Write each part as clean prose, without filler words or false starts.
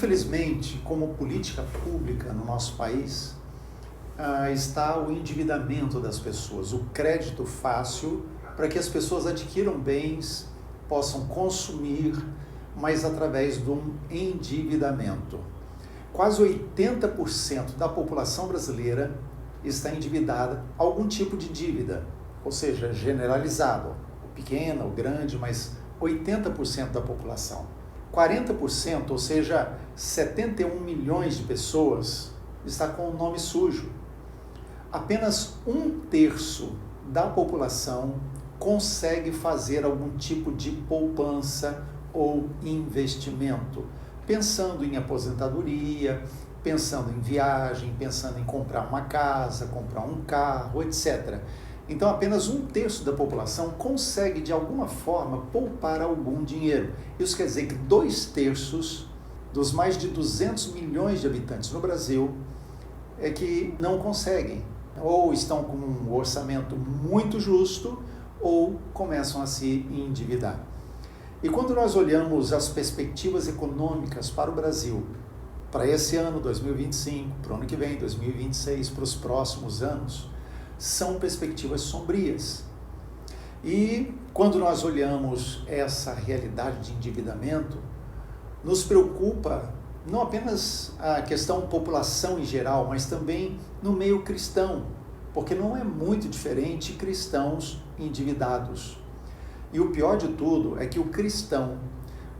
Infelizmente, como política pública no nosso país, está o endividamento das pessoas, o crédito fácil para que as pessoas adquiram bens, possam consumir, mas através de um endividamento. Quase 80% da população brasileira está endividada, algum tipo de dívida, ou seja, generalizado, o pequeno, o grande, mas 80% da população. 40%, ou seja, 71 milhões de pessoas, está com o nome sujo. Apenas 1/3 da população consegue fazer algum tipo de poupança ou investimento, pensando em aposentadoria, pensando em viagem, pensando em comprar uma casa, comprar um carro, etc. Então, apenas 1/3 da população consegue, de alguma forma, poupar algum dinheiro. Isso quer dizer que 2/3 dos mais de 200 milhões de habitantes no Brasil é que não conseguem, ou estão com um orçamento muito justo, ou começam a se endividar. E quando nós olhamos as perspectivas econômicas para o Brasil, para esse ano, 2025, para o ano que vem, 2026, para os próximos anos, são perspectivas sombrias. E quando nós olhamos essa realidade de endividamento, nos preocupa não apenas a questão população em geral, mas também no meio cristão, porque não é muito diferente cristãos endividados. E o pior de tudo é que o cristão,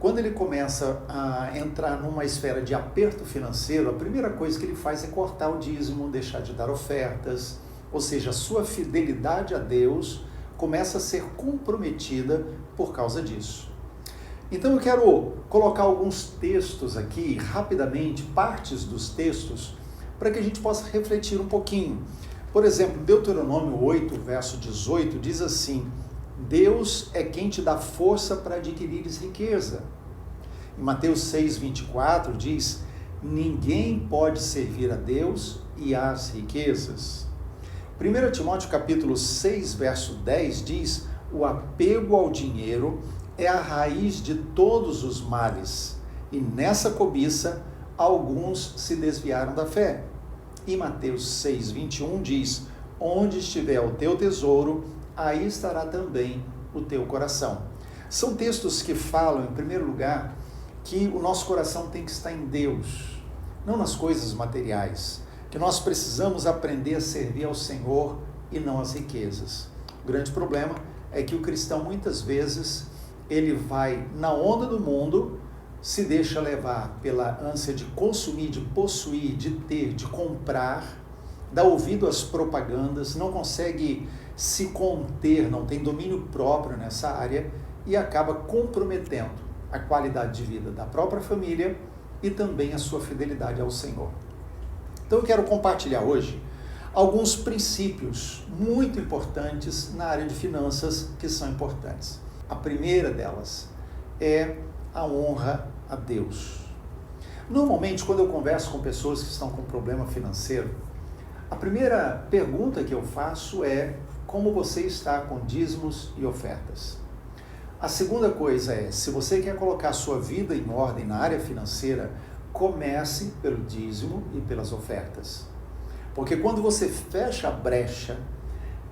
quando ele começa a entrar numa esfera de aperto financeiro, a primeira coisa que ele faz é cortar o dízimo, deixar de dar ofertas, ou seja, a sua fidelidade a Deus começa a ser comprometida por causa disso. Então eu quero colocar alguns textos aqui, rapidamente, partes dos textos, para que a gente possa refletir um pouquinho. Por exemplo, Deuteronômio 8, verso 18, diz assim: Deus é quem te dá força para adquirires riqueza. Em Mateus 6, 24 diz: ninguém pode servir a Deus e às riquezas. 1 Timóteo capítulo 6, verso 10 diz: o apego ao dinheiro é a raiz de todos os males, e nessa cobiça alguns se desviaram da fé. E Mateus 6, 21 diz: onde estiver o teu tesouro, aí estará também o teu coração. São textos que falam, em primeiro lugar, que o nosso coração tem que estar em Deus, não nas coisas materiais, que nós precisamos aprender a servir ao Senhor e não às riquezas. O grande problema é que o cristão, muitas vezes, ele vai na onda do mundo, se deixa levar pela ânsia de consumir, de possuir, de ter, de comprar, dá ouvido às propagandas, não consegue se conter, não tem domínio próprio nessa área e acaba comprometendo a qualidade de vida da própria família e também a sua fidelidade ao Senhor. Então eu quero compartilhar hoje alguns princípios muito importantes na área de finanças que são importantes. A primeira delas é a honra a Deus. Normalmente, quando eu converso com pessoas que estão com problema financeiro, a primeira pergunta que eu faço é: como você está com dízimos e ofertas? A segunda coisa é: se você quer colocar a sua vida em ordem na área financeira, comece pelo dízimo e pelas ofertas. Porque quando você fecha a brecha,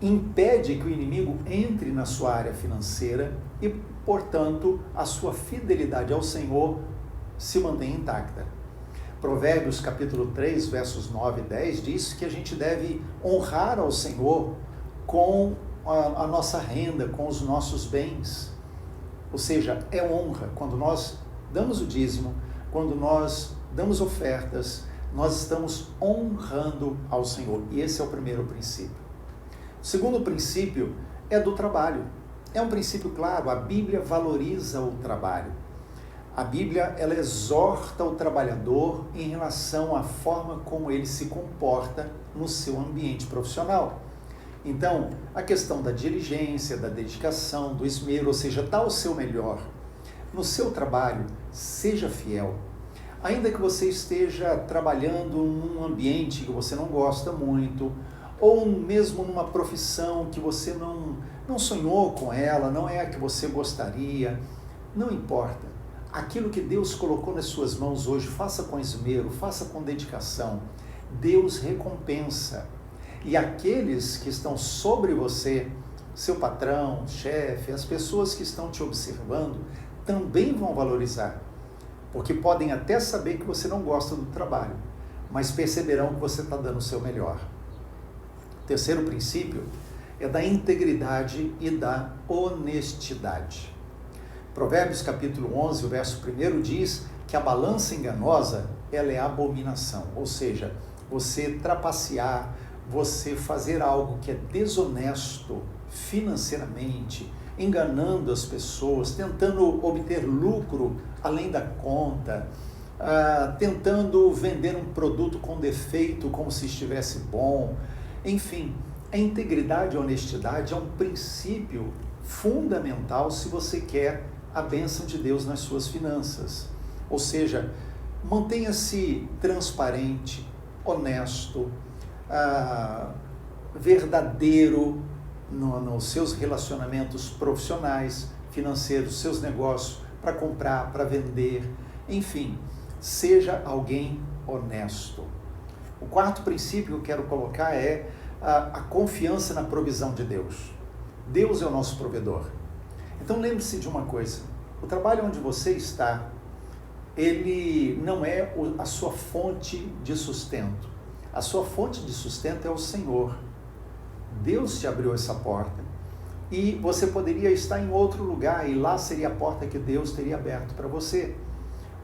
impede que o inimigo entre na sua área financeira e, portanto, a sua fidelidade ao Senhor se mantém intacta. Provérbios capítulo 3, versos 9 e 10 diz que a gente deve honrar ao Senhor com a nossa renda, com os nossos bens. Ou seja, é honra. Quando nós damos o dízimo, quando nós damos ofertas, nós estamos honrando ao Senhor. E esse é o primeiro princípio. O segundo princípio é do trabalho. É um princípio claro, a Bíblia valoriza o trabalho. A Bíblia, ela exorta o trabalhador em relação à forma como ele se comporta no seu ambiente profissional. Então, a questão da diligência, da dedicação, do esmero, ou seja, dá o seu melhor. No seu trabalho, seja fiel. Ainda que você esteja trabalhando num ambiente que você não gosta muito, ou mesmo numa profissão que você não sonhou com ela, não é a que você gostaria, não importa. aquilo que Deus colocou nas suas mãos hoje, faça com esmero, faça com dedicação. Deus recompensa. E aqueles que estão sobre você, seu patrão, chefe, as pessoas que estão te observando, também vão valorizar. Porque podem até saber que você não gosta do trabalho, mas perceberão que você está dando o seu melhor. O terceiro princípio é da integridade e da honestidade. Provérbios capítulo 11, o verso 1 diz que a balança enganosa, ela é abominação. Ou seja, você trapacear, você fazer algo que é desonesto financeiramente, enganando as pessoas, tentando obter lucro além da conta, tentando vender um produto com defeito como se estivesse bom. Enfim, a integridade e a honestidade é um princípio fundamental se você quer a bênção de Deus nas suas finanças. Ou seja, mantenha-se transparente, honesto, verdadeiro nos seus relacionamentos profissionais, financeiros, seus negócios, para comprar, para vender, enfim, seja alguém honesto. O quarto princípio que eu quero colocar é a confiança na provisão de Deus. Deus é o nosso provedor. Então lembre-se de uma coisa, o trabalho onde você está, ele não é a sua fonte de sustento. A sua fonte de sustento é o Senhor. Deus te abriu essa porta e você poderia estar em outro lugar e lá seria a porta que Deus teria aberto para você.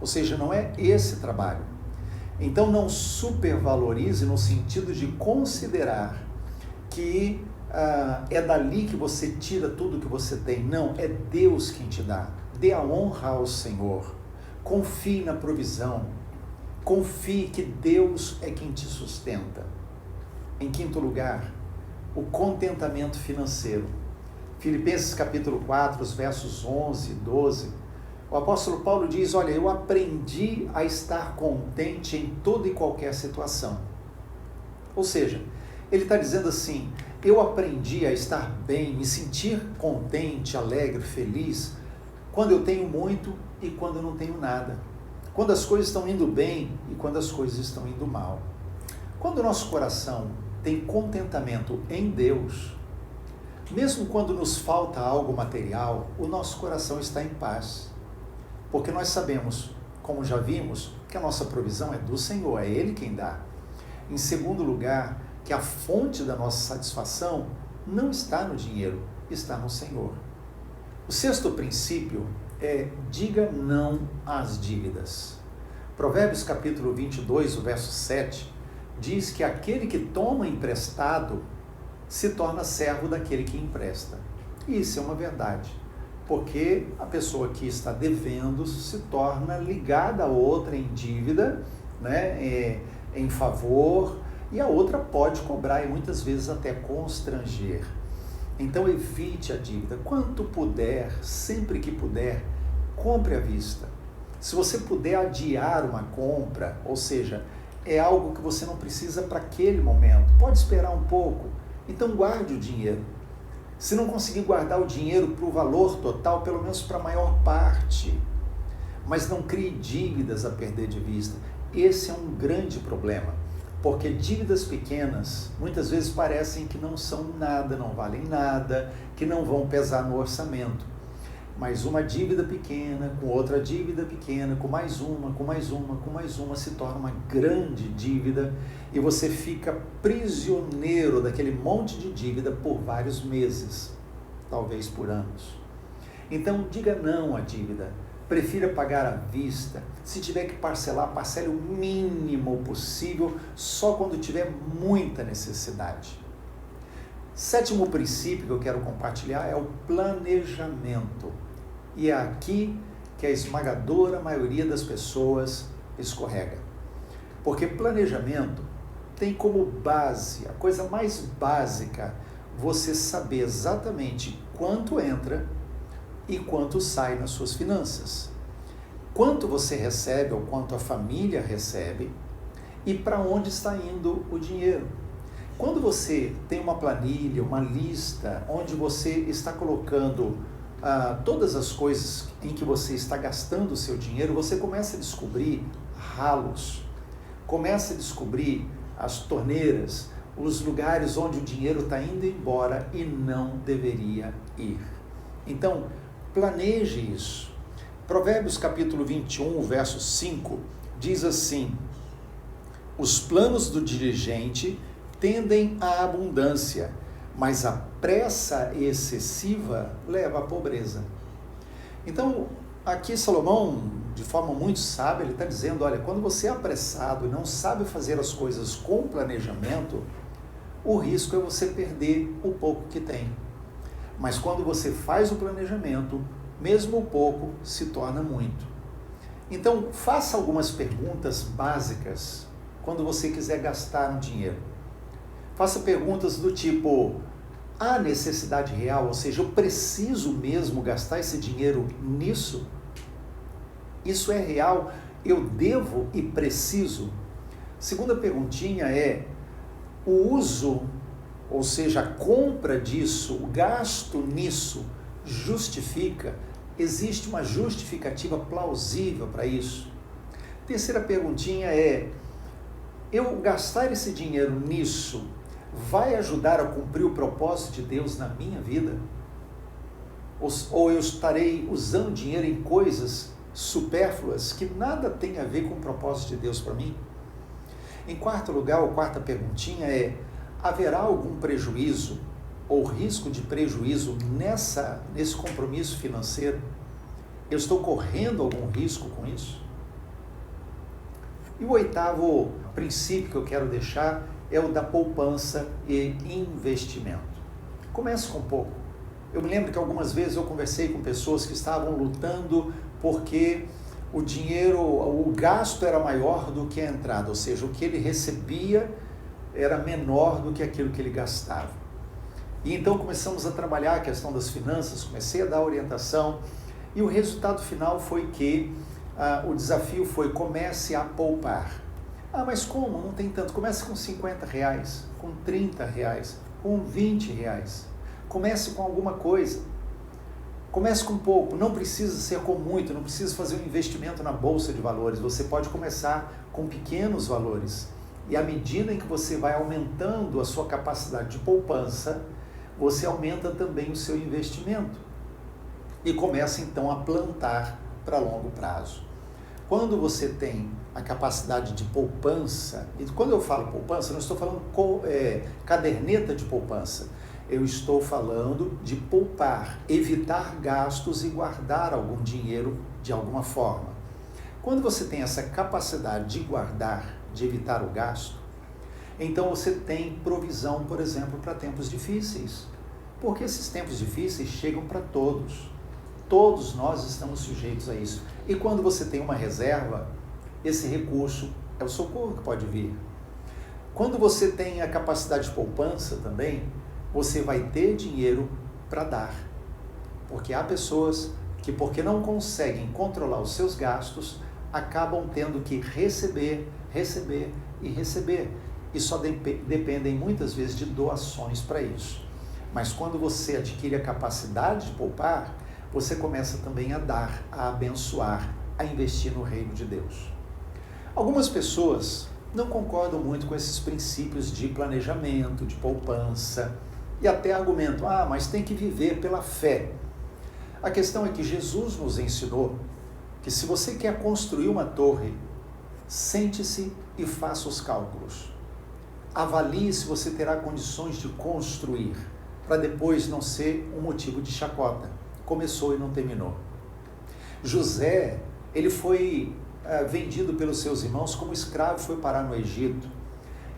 Ou seja, não é esse trabalho. Então não supervalorize no sentido de considerar que é dali que você tira tudo que você tem. Não, é Deus quem te dá. Dê a honra ao Senhor. Confie na provisão. Confie que Deus é quem te sustenta. Em quinto lugar, o contentamento financeiro. Filipenses capítulo 4, os versos 11 e 12, o apóstolo Paulo diz, olha, eu aprendi a estar contente em toda e qualquer situação. Ou seja, ele está dizendo assim, eu aprendi a estar bem, me sentir contente, alegre, feliz, quando eu tenho muito e quando eu não tenho nada. Quando as coisas estão indo bem e quando as coisas estão indo mal. Quando o nosso coração tem contentamento em Deus, mesmo quando nos falta algo material, o nosso coração está em paz. Porque nós sabemos, como já vimos, que a nossa provisão é do Senhor, é Ele quem dá. Em segundo lugar, que a fonte da nossa satisfação não está no dinheiro, está no Senhor. O sexto princípio é diga não às dívidas. Provérbios capítulo 22, o verso 7, diz que aquele que toma emprestado se torna servo daquele que empresta. E isso é uma verdade, porque a pessoa que está devendo se torna ligada a outra em dívida, né, em favor, e a outra pode cobrar e muitas vezes até constranger. Então evite a dívida. Quanto puder, sempre que puder, compre à vista. Se você puder adiar uma compra, ou seja, é algo que você não precisa para aquele momento, pode esperar um pouco, então guarde o dinheiro. Se não conseguir guardar o dinheiro para o valor total, pelo menos para a maior parte, mas não crie dívidas a perder de vista. Esse é um grande problema, porque dívidas pequenas muitas vezes parecem que não são nada, não valem nada, que não vão pesar no orçamento. Mas uma dívida pequena, com outra dívida pequena, com mais uma, com mais uma, com mais uma, se torna uma grande dívida e você fica prisioneiro daquele monte de dívida por vários meses, talvez por anos. Então, diga não à dívida, prefira pagar à vista. Se tiver que parcelar, parcele o mínimo possível, só quando tiver muita necessidade. Sétimo princípio que eu quero compartilhar é o planejamento. E é aqui que a esmagadora maioria das pessoas escorrega. Porque planejamento tem como base, a coisa mais básica, você saber exatamente quanto entra e quanto sai nas suas finanças. Quanto você recebe ou quanto a família recebe e para onde está indo o dinheiro. Quando você tem uma planilha, uma lista, onde você está colocando todas as coisas em que você está gastando o seu dinheiro, você começa a descobrir ralos, começa a descobrir as torneiras, os lugares onde o dinheiro está indo embora e não deveria ir. Então, planeje isso. Provérbios capítulo 21, verso 5, diz assim: os planos do diligente tendem à abundância, mas a pressa excessiva leva à pobreza. Então, aqui Salomão, de forma muito sábia, ele está dizendo, olha, quando você é apressado e não sabe fazer as coisas com planejamento, o risco é você perder o pouco que tem. Mas quando você faz o planejamento, mesmo o pouco se torna muito. Então, faça algumas perguntas básicas quando você quiser gastar um dinheiro. Faça perguntas do tipo, há necessidade real? Ou seja, eu preciso mesmo gastar esse dinheiro nisso? Isso é real? Eu devo e preciso? Segunda perguntinha é, o uso, ou seja, a compra disso, o gasto nisso, justifica? Existe uma justificativa plausível para isso? Terceira perguntinha é, eu gastar esse dinheiro nisso vai ajudar a cumprir o propósito de Deus na minha vida? Ou eu estarei usando dinheiro em coisas supérfluas que nada tem a ver com o propósito de Deus para mim? Em quarto lugar, a quarta perguntinha é, haverá algum prejuízo ou risco de prejuízo nesse compromisso financeiro? Eu estou correndo algum risco com isso? E o oitavo princípio que eu quero deixar é o da poupança e investimento. Comece com pouco. Eu me lembro que algumas vezes eu conversei com pessoas que estavam lutando porque o dinheiro, o gasto era maior do que a entrada, ou seja, o que ele recebia era menor do que aquilo que ele gastava. E então começamos a trabalhar a questão das finanças, comecei a dar orientação e o resultado final foi que o desafio foi comece a poupar. Mas como? Não tem tanto. Comece com R$50, com R$30, com R$20. Comece com alguma coisa. Comece com pouco. Não precisa ser com muito, não precisa fazer um investimento na bolsa de valores. Você pode começar com pequenos valores. E à medida em que você vai aumentando a sua capacidade de poupança, você aumenta também o seu investimento. E começa então a plantar para longo prazo. Quando você tem a capacidade de poupança, e quando eu falo poupança, não estou falando caderneta de poupança, eu estou falando de poupar, evitar gastos e guardar algum dinheiro de alguma forma. Quando você tem essa capacidade de guardar, de evitar o gasto, então você tem provisão, por exemplo, para tempos difíceis, porque esses tempos difíceis chegam para todos. Todos nós estamos sujeitos a isso. E quando você tem uma reserva, esse recurso é o socorro que pode vir. Quando você tem a capacidade de poupança também, você vai ter dinheiro para dar. Porque há pessoas que, porque não conseguem controlar os seus gastos, acabam tendo que receber e receber. E só dependem muitas vezes de doações para isso. Mas quando você adquire a capacidade de poupar, você começa também a dar, a abençoar, a investir no reino de Deus. Algumas pessoas não concordam muito com esses princípios de planejamento, de poupança, e até argumentam, mas tem que viver pela fé. A questão é que Jesus nos ensinou que se você quer construir uma torre, sente-se e faça os cálculos. Avalie se você terá condições de construir, para depois não ser um motivo de chacota. Começou e não terminou. José, ele foi vendido pelos seus irmãos como escravo, foi parar no Egito.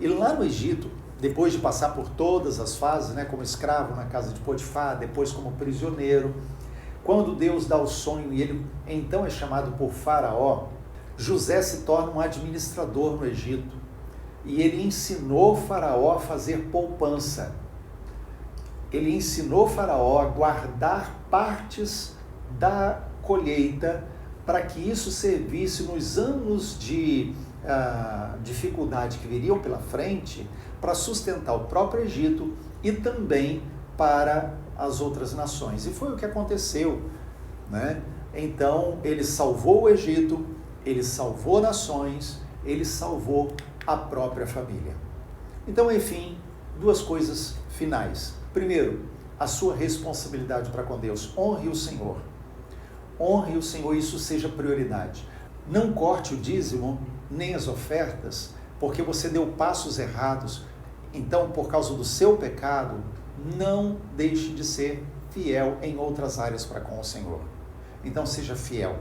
E lá no Egito, depois de passar por todas as fases, como escravo na casa de Potifar, depois como prisioneiro, quando Deus dá o sonho e ele então é chamado por Faraó, José se torna um administrador no Egito. E ele ensinou Faraó a fazer poupança. Ele ensinou Faraó a guardar partes da colheita para que isso servisse nos anos de dificuldade que viriam pela frente para sustentar o próprio Egito e também para as outras nações. E foi o que aconteceu, né? Então, ele salvou o Egito, ele salvou nações, ele salvou a própria família. Então, enfim, duas coisas finais. Primeiro, a sua responsabilidade para com Deus. Honre o Senhor. Honre o Senhor, isso seja prioridade. Não corte o dízimo, nem as ofertas, porque você deu passos errados. Então, por causa do seu pecado, não deixe de ser fiel em outras áreas para com o Senhor. Então, seja fiel.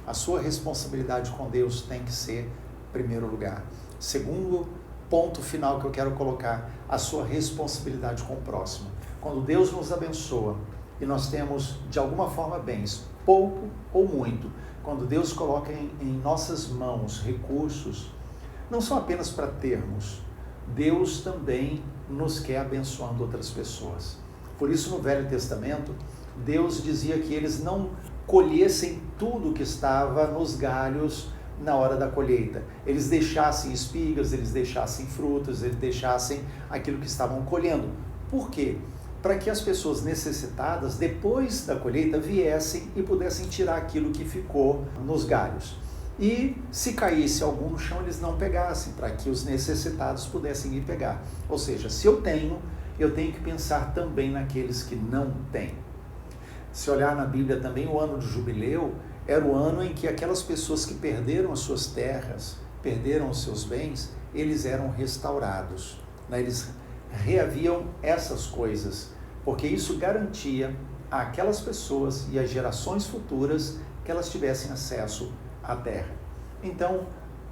A sua responsabilidade com Deus tem que ser primeiro lugar. Segundo ponto final que eu quero colocar, a sua responsabilidade com o próximo. Quando Deus nos abençoa e nós temos, de alguma forma, bens, pouco ou muito, quando Deus coloca em nossas mãos recursos, não são apenas para termos, Deus também nos quer abençoando outras pessoas. Por isso, no Velho Testamento, Deus dizia que eles não colhessem tudo que estava nos galhos na hora da colheita. Eles deixassem espigas, eles deixassem frutas, eles deixassem aquilo que estavam colhendo. Por quê? Para que as pessoas necessitadas, depois da colheita, viessem e pudessem tirar aquilo que ficou nos galhos. E se caísse algum no chão, eles não pegassem, para que os necessitados pudessem ir pegar. Ou seja, se eu tenho que pensar também naqueles que não têm. Se olhar na Bíblia também, o ano do jubileu era o ano em que aquelas pessoas que perderam as suas terras, perderam os seus bens, eles eram restaurados, né? Eles reaviam essas coisas, porque isso garantia àquelas pessoas e às gerações futuras que elas tivessem acesso à terra. Então,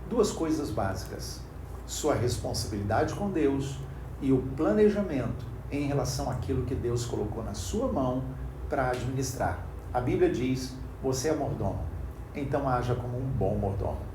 duas coisas básicas: sua responsabilidade com Deus e o planejamento em relação àquilo que Deus colocou na sua mão para administrar. A Bíblia diz: você é mordomo, então haja como um bom mordomo.